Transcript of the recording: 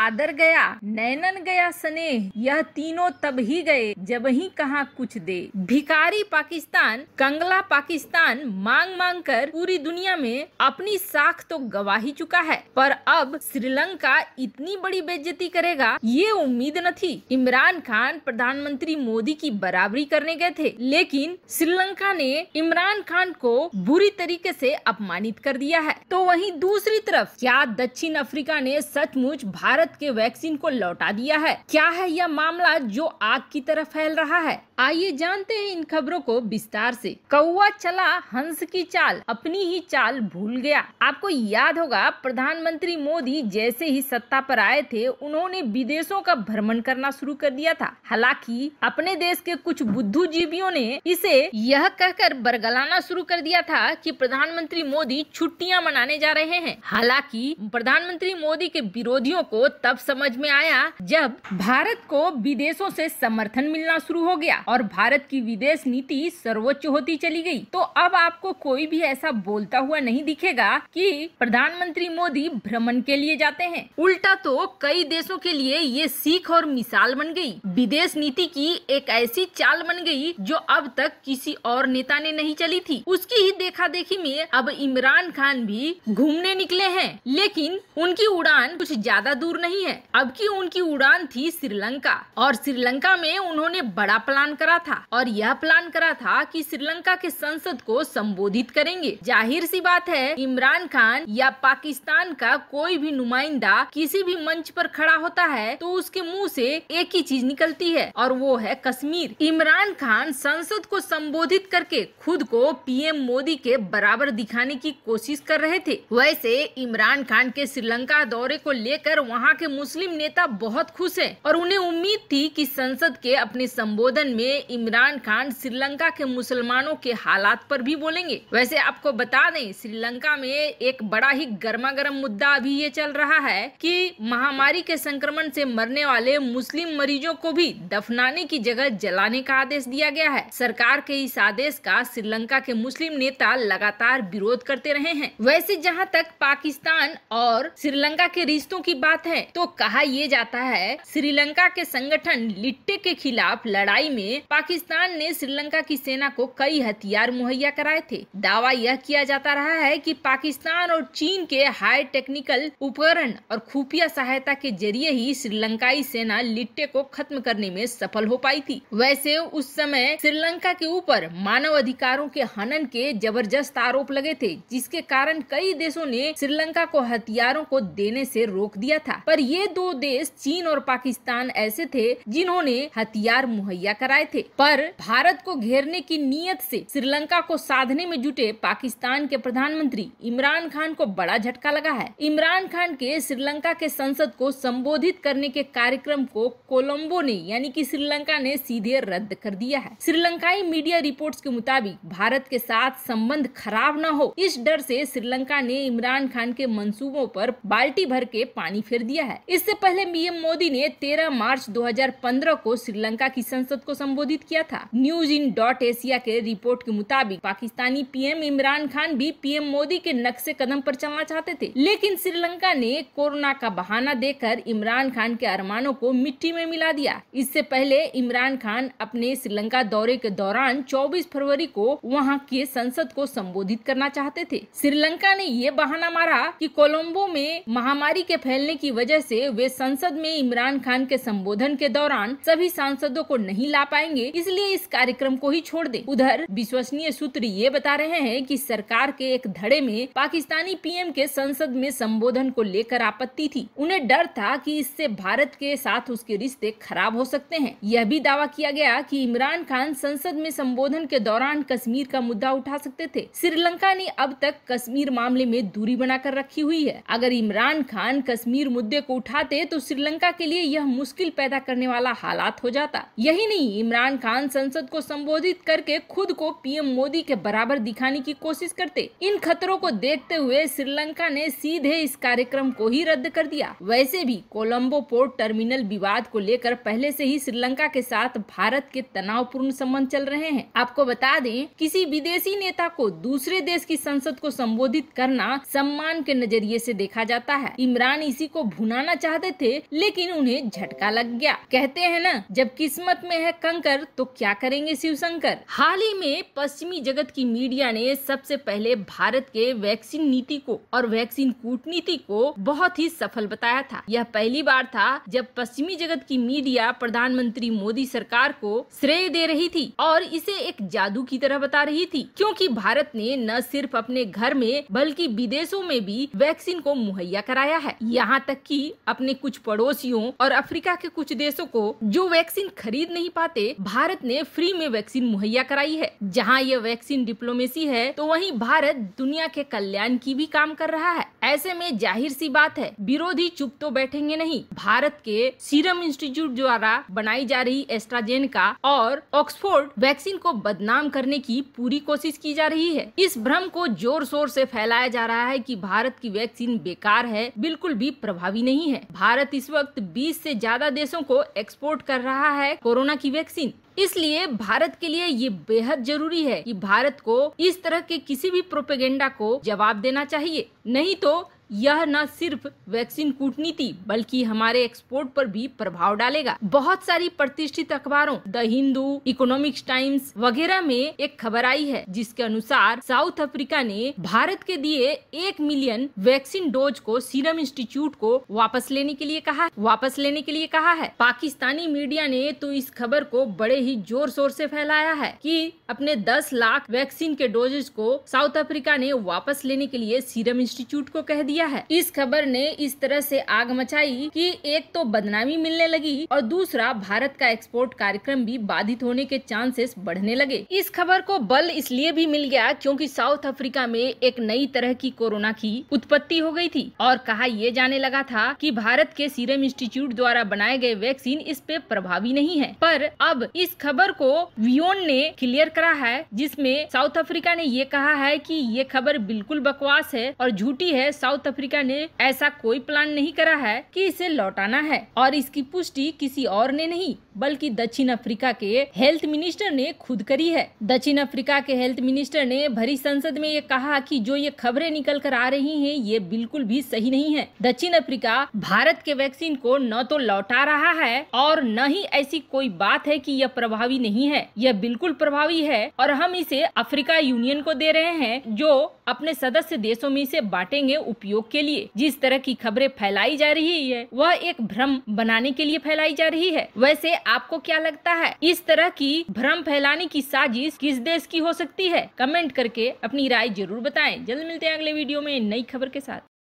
आदर गया, नैनन गया स्नेह, यह तीनों तब ही गए जब ही कहा कुछ दे। भिखारी पाकिस्तान, कंगला पाकिस्तान मांग मांग कर पूरी दुनिया में अपनी साख तो गवा ही चुका है, पर अब श्रीलंका इतनी बड़ी बेइज्जती करेगा ये उम्मीद न थी। इमरान खान प्रधानमंत्री मोदी की बराबरी करने गए थे, लेकिन श्रीलंका ने इमरान खान को बुरी तरीके से अपमानित कर दिया है। तो वहीं दूसरी तरफ क्या दक्षिण अफ्रीका ने सचमुच भारत के वैक्सीन को लौटा दिया है? क्या है यह मामला जो आग की तरह फैल रहा है? आइए जानते हैं इन खबरों को विस्तार से। कौवा चला हंस की चाल, अपनी ही चाल भूल गया। आपको याद होगा प्रधानमंत्री मोदी जैसे ही सत्ता पर आए थे, उन्होंने विदेशों का भ्रमण करना शुरू कर दिया था। हालांकि अपने देश के कुछ बुद्धिजीवियों ने इसे यह कहकर बरगलाना शुरू कर दिया था कि प्रधानमंत्री मोदी छुट्टियां मनाने जा रहे हैं। हालांकि प्रधानमंत्री मोदी के विरोधियों को तब समझ में आया जब भारत को विदेशों से समर्थन मिलना शुरू हो गया और भारत की विदेश नीति सर्वोच्च होती चली गई। तो अब आपको कोई भी ऐसा बोलता हुआ नहीं दिखेगा कि प्रधानमंत्री मोदी भ्रमण के लिए जाते हैं। उल्टा तो कई देशों के लिए ये सीख और मिसाल बन गई। विदेश नीति की एक ऐसी चाल बन गई जो अब तक किसी और नेता ने नहीं चली थी। उसकी ही देखा देखी में अब इमरान खान भी घूमने निकले हैं, लेकिन उनकी उड़ान कुछ ज्यादा दूर नहीं है। अब की उनकी उड़ान थी श्रीलंका, और श्रीलंका में उन्होंने बड़ा प्लान करा था, और यह प्लान करा था कि श्रीलंका के संसद को संबोधित करेंगे। जाहिर सी बात है, इमरान खान या पाकिस्तान का कोई भी नुमाइंदा किसी भी मंच पर खड़ा होता है तो उसके मुंह से एक ही चीज निकलती है, और वो है कश्मीर। इमरान खान संसद को संबोधित करके खुद को पीएम मोदी के बराबर दिखाने की कोशिश कर रहे थे। वैसे इमरान खान के श्रीलंका दौरे को लेकर वहाँ के मुस्लिम नेता बहुत खुश हैं, और उन्हें उम्मीद थी कि संसद के अपने संबोधन में इमरान खान श्रीलंका के मुसलमानों के हालात पर भी बोलेंगे। वैसे आपको बता दें, श्रीलंका में एक बड़ा ही गर्मा गर्म मुद्दा अभी ये चल रहा है कि महामारी के संक्रमण से मरने वाले मुस्लिम मरीजों को भी दफनाने की जगह जलाने का आदेश दिया गया है। सरकार के इस आदेश का श्रीलंका के मुस्लिम नेता लगातार विरोध करते रहे हैं। वैसे जहाँ तक पाकिस्तान और श्रीलंका के रिश्तों की बात है, तो कहा यह जाता है श्रीलंका के संगठन लिट्टे के खिलाफ लड़ाई में पाकिस्तान ने श्रीलंका की सेना को कई हथियार मुहैया कराए थे। दावा यह किया जाता रहा है कि पाकिस्तान और चीन के हाई टेक्निकल उपकरण और खुफिया सहायता के जरिए ही श्रीलंकाई सेना लिट्टे को खत्म करने में सफल हो पाई थी। वैसे उस समय श्रीलंका के ऊपर मानव अधिकारों के हनन के जबरदस्त आरोप लगे थे, जिसके कारण कई देशों ने श्रीलंका को हथियारों को देने से रोक दिया था। पर ये दो देश चीन और पाकिस्तान ऐसे थे जिन्होंने हथियार मुहैया कराए थे। पर भारत को घेरने की नीयत से श्रीलंका को साधने में जुटे पाकिस्तान के प्रधानमंत्री इमरान खान को बड़ा झटका लगा है। इमरान खान के श्रीलंका के संसद को संबोधित करने के कार्यक्रम को कोलंबो ने यानी कि श्रीलंका ने सीधे रद्द कर दिया है। श्रीलंकाई मीडिया रिपोर्ट्स के मुताबिक भारत के साथ संबंध खराब न हो, इस डर से श्रीलंका ने इमरान खान के मंसूबों पर बाल्टी भर के पानी फेर दिया है। इससे पहले पीएम मोदी ने 13 मार्च 2015 को श्रीलंका की संसद को संबोधित किया था। न्यूज इन डॉट एशिया के रिपोर्ट के मुताबिक पाकिस्तानी पीएम इमरान खान भी पीएम मोदी के नक्शे कदम पर चलना चाहते थे, लेकिन श्रीलंका ने कोरोना का बहाना देकर इमरान खान के अरमानों को मिट्टी में मिला दिया। इससे पहले इमरान खान अपने श्रीलंका दौरे के दौरान 24 फरवरी को वहां के संसद को संबोधित करना चाहते थे। श्रीलंका ने ये बहाना मारा कि कोलंबो में महामारी के फैलने की वजह से वे संसद में इमरान खान के संबोधन के दौरान सभी सांसदों को नहीं ला पाएंगे, इसलिए इस कार्यक्रम को ही छोड़ दें। उधर विश्वसनीय सूत्र ये बता रहे हैं कि सरकार के एक धड़े में पाकिस्तानी पीएम के संसद में संबोधन को लेकर आपत्ति थी। उन्हें डर था कि इससे भारत के साथ उसके रिश्ते खराब हो सकते हैं। यह भी दावा किया गया कि इमरान खान संसद में संबोधन के दौरान कश्मीर का मुद्दा उठा सकते थे। श्रीलंका ने अब तक कश्मीर मामले में दूरी बनाकर रखी हुई है। अगर इमरान खान कश्मीर मुद्दे को उठाते तो श्रीलंका के लिए यह मुश्किल पैदा करने वाला हालात हो जाता। यही नहीं, इमरान खान संसद को संबोधित करके खुद को पीएम मोदी के बराबर दिखाने की कोशिश करते। इन खतरों को देखते हुए श्रीलंका ने सीधे इस कार्यक्रम को ही रद्द कर दिया। वैसे भी कोलंबो पोर्ट टर्मिनल विवाद को लेकर पहले से ही श्रीलंका के साथ भारत के तनावपूर्ण संबंध चल रहे हैं। आपको बता दें, किसी विदेशी नेता को दूसरे देश की संसद को संबोधित करना सम्मान के नजरिए से देखा जाता है। इमरान इसी को भुना सुनाना चाहते थे, लेकिन उन्हें झटका लग गया। कहते हैं ना, जब किस्मत में है कंकर तो क्या करेंगे शिवशंकर। हाल ही में पश्चिमी जगत की मीडिया ने सबसे पहले भारत के वैक्सीन नीति को और वैक्सीन कूटनीति को बहुत ही सफल बताया था। यह पहली बार था जब पश्चिमी जगत की मीडिया प्रधानमंत्री मोदी सरकार को श्रेय दे रही थी और इसे एक जादू की तरह बता रही थी, क्योंकि भारत ने न सिर्फ अपने घर में बल्कि विदेशों में भी वैक्सीन को मुहैया कराया है। यहाँ तक कि अपने कुछ पड़ोसियों और अफ्रीका के कुछ देशों को जो वैक्सीन खरीद नहीं पाते, भारत ने फ्री में वैक्सीन मुहैया कराई है। जहाँ यह वैक्सीन डिप्लोमेसी है तो वहीं भारत दुनिया के कल्याण की भी काम कर रहा है। ऐसे में जाहिर सी बात है, विरोधी चुप तो बैठेंगे नहीं। भारत के सीरम इंस्टीट्यूट द्वारा बनाई जा रही एस्ट्राजेनेका और ऑक्सफोर्ड वैक्सीन को बदनाम करने की पूरी कोशिश की जा रही है। इस भ्रम को जोर शोर से फैलाया जा रहा है कि भारत की वैक्सीन बेकार है, बिल्कुल भी प्रभावी नहीं है। भारत इस वक्त 20 से ज्यादा देशों को एक्सपोर्ट कर रहा है कोरोना की वैक्सीन। इसलिए भारत के लिए ये बेहद जरूरी है कि भारत को इस तरह के किसी भी प्रोपेगेंडा को जवाब देना चाहिए, नहीं तो यह न सिर्फ वैक्सीन कूटनीति बल्कि हमारे एक्सपोर्ट पर भी प्रभाव डालेगा। बहुत सारी प्रतिष्ठित अखबारों द हिंदू, इकोनॉमिक्स टाइम्स वगैरह में एक खबर आई है जिसके अनुसार साउथ अफ्रीका ने भारत के दिए 1 मिलियन वैक्सीन डोज को सीरम इंस्टीट्यूट को वापस लेने के लिए कहा है। पाकिस्तानी मीडिया ने तो इस खबर को बड़े ही जोर शोर से फैलाया है कि अपने 10 लाख वैक्सीन के डोजेज को साउथ अफ्रीका ने वापस लेने के लिए सीरम इंस्टीट्यूट को कह दिया है। इस खबर ने इस तरह से आग मचाई कि एक तो बदनामी मिलने लगी और दूसरा भारत का एक्सपोर्ट कार्यक्रम भी बाधित होने के चांसेस बढ़ने लगे। इस खबर को बल इसलिए भी मिल गया क्योंकि साउथ अफ्रीका में एक नई तरह की कोरोना की उत्पत्ति हो गई थी और कहा यह जाने लगा था कि भारत के सीरम इंस्टीट्यूट द्वारा बनाए गए वैक्सीन इस पे प्रभावी नहीं है। पर अब इस खबर को वियोन ने क्लियर करा है, जिसमें साउथ अफ्रीका ने ये कहा है कि ये खबर बिल्कुल बकवास है और झूठी है। साउथ अफ्रीका ने ऐसा कोई प्लान नहीं करा है कि इसे लौटाना है और इसकी पुष्टि किसी और ने नहीं बल्कि दक्षिण अफ्रीका के हेल्थ मिनिस्टर ने खुद करी है। दक्षिण अफ्रीका के हेल्थ मिनिस्टर ने भरी संसद में ये कहा कि जो ये खबरें निकल कर आ रही हैं ये बिल्कुल भी सही नहीं है। दक्षिण अफ्रीका भारत के वैक्सीन को न तो लौटा रहा है और न ही ऐसी कोई बात है कि यह प्रभावी नहीं है। यह बिल्कुल प्रभावी है और हम इसे अफ्रीका यूनियन को दे रहे हैं जो अपने सदस्य देशों में इसे बांटेंगे उपयोग के लिए। जिस तरह की खबरें फैलाई जा रही है वह एक भ्रम बनाने के लिए फैलाई जा रही है। वैसे आपको क्या लगता है, इस तरह की भ्रम फैलाने की साजिश किस देश की हो सकती है? कमेंट करके अपनी राय जरूर बताएं। जल्द मिलते हैं अगले वीडियो में नई खबर के साथ।